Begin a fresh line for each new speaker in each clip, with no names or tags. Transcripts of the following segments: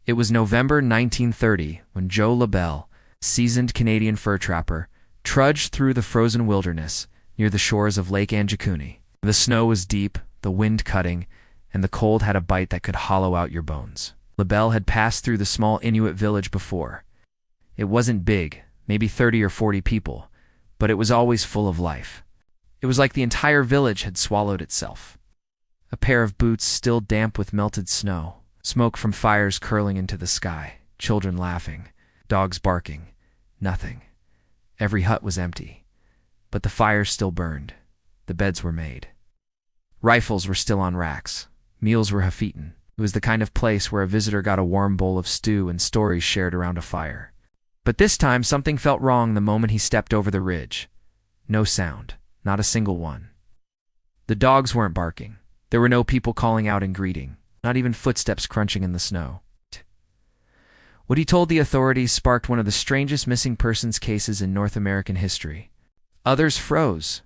It was November 1930 when Joe LaBelle, seasoned Canadian fur trapper, trudged through the frozen wilderness near the shores of Lake Anjikuni. The snow was deep, the wind cutting, and the cold had a bite that could hollow out your bones. LaBelle had passed through the small Inuit village before. It wasn't big, maybe 30 or 40 people, but it was always full of life. It was like the entire village had swallowed itself. A pair of boots still damp with melted snow, smoke from fires curling into the sky, children laughing, dogs barking, nothing. Every hut was empty, but the fires still burned. The beds were made. Rifles were still on racks. Meals were half-eaten. It was the kind of place where a visitor got a warm bowl of stew and stories shared around a fire. But this time something felt wrong the moment he stepped over the ridge. No sound, not a single one. The dogs weren't barking. There were no people calling out in greeting, not even footsteps crunching in the snow. What he told the authorities sparked one of the strangest missing persons cases in North American history. Others froze.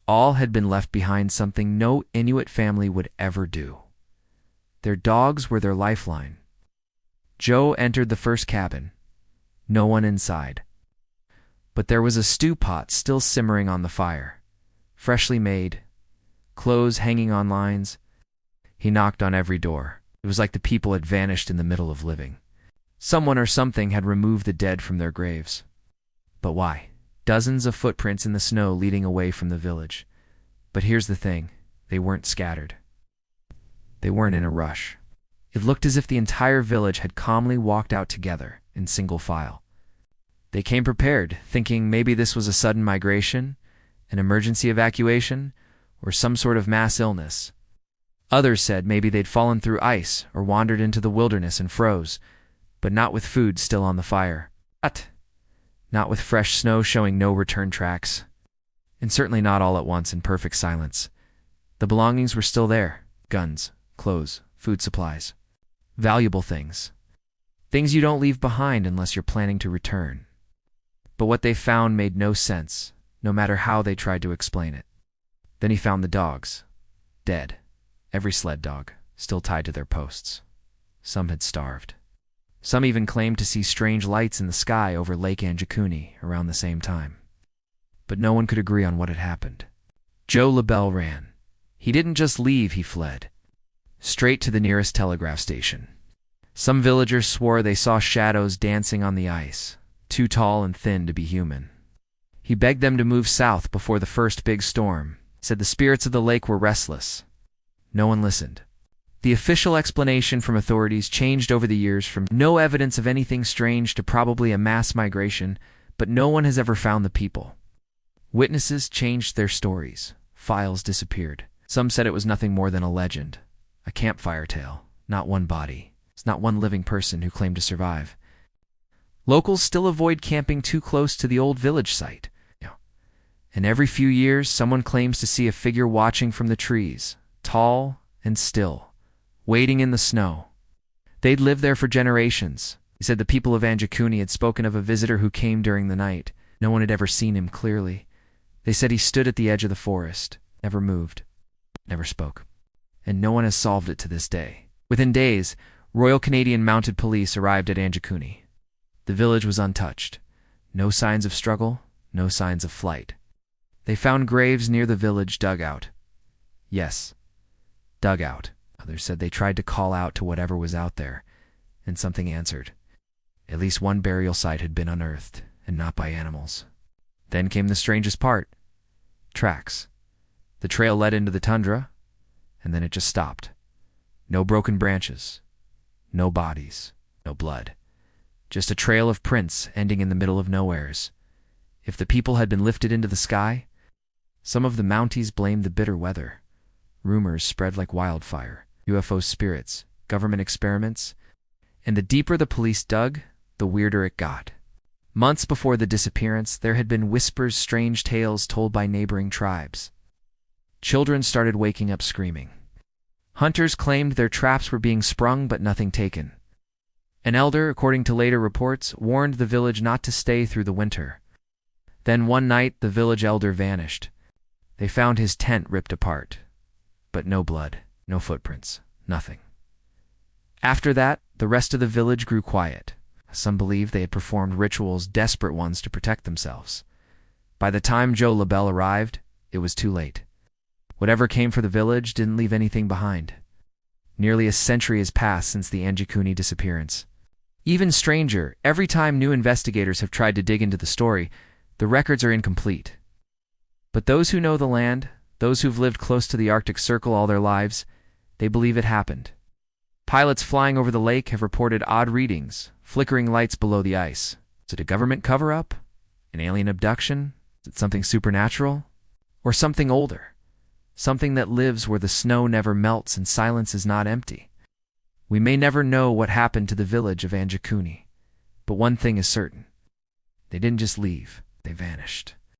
All had been left behind, something no Inuit family would ever do. Their dogs were their lifeline. Joe entered the first cabin. No one inside. But there was a stew pot still simmering on the fire, freshly made, clothes hanging on lines. He knocked on every door. It was like the people had vanished in the middle of living. Someone or something had removed the dead from their graves. But why? Dozens of footprints in the snow leading away from the village. But here's the thing, they weren't scattered. They weren't in a rush. It looked as if the entire village had calmly walked out together, in single file. They came prepared, thinking maybe this was a sudden migration, an emergency evacuation, or some sort of mass illness. Others said maybe they'd fallen through ice or wandered into the wilderness and froze, but not with food still on the fire. Not with fresh snow showing no return tracks. And certainly not all at once in perfect silence. The belongings were still there. Guns, clothes, food supplies. Valuable things. Things you don't leave behind unless you're planning to return. But what they found made no sense, no matter how they tried to explain it. Then he found the dogs. Dead. Every sled dog, still tied to their posts. Some had starved. Some even claimed to see strange lights in the sky over Lake Anjikuni around the same time. But no one could agree on what had happened. Joe LaBelle ran. He didn't just leave, he fled. Straight to the nearest telegraph station. Some villagers swore they saw shadows dancing on the ice, too tall and thin to be human. He begged them to move south before the first big storm, said the spirits of the lake were restless. No one listened. The official explanation from authorities changed over the years from no evidence of anything strange to probably a mass migration, but no one has ever found the people. Witnesses changed their stories. Files disappeared. Some said it was nothing more than a legend, a campfire tale, not one body. It's not one living person who claimed to survive. Locals still avoid camping too close to the old village site. And every few years, someone claims to see a figure watching from the trees, tall and still, waiting in the snow. They'd lived there for generations. He said the people of Anjikuni had spoken of a visitor who came during the night. No one had ever seen him clearly. They said he stood at the edge of the forest, never moved, never spoke. And no one has solved it to this day. Within days, Royal Canadian Mounted Police arrived at Anjikuni. The village was untouched. No signs of struggle, no signs of flight. They found graves near the village dugout. Yes, dugout. Others said they tried to call out to whatever was out there, and something answered. At least one burial site had been unearthed, and not by animals. Then came the strangest part. Tracks. The trail led into the tundra, and then it just stopped. No broken branches. No bodies. No blood. Just a trail of prints ending in the middle of nowheres. If the people had been lifted into the sky, some of the Mounties blamed the bitter weather. Rumors spread like wildfire. UFO spirits, government experiments, and the deeper the police dug, the weirder it got. Months before the disappearance, there had been whispers, strange tales told by neighboring tribes. Children started waking up screaming. Hunters claimed their traps were being sprung but nothing taken. An elder, according to later reports, warned the village not to stay through the winter. Then one night, the village elder vanished. They found his tent ripped apart. But no blood, no footprints, nothing. After that, the rest of the village grew quiet. Some believed they had performed rituals, desperate ones, to protect themselves. By the time Joe LaBelle arrived, it was too late. Whatever came for the village didn't leave anything behind. Nearly a century has passed since the Anjikuni disappearance. Even stranger, every time new investigators have tried to dig into the story, the records are incomplete. But those who know the land, those who've lived close to the Arctic Circle all their lives, they believe it happened. Pilots flying over the lake have reported odd readings, flickering lights below the ice. Is it a government cover-up? An alien abduction? Is it something supernatural? Or something older? Something that lives where the snow never melts and silence is not empty? We may never know what happened to the village of Anjikuni, but one thing is certain. They didn't just leave, they vanished.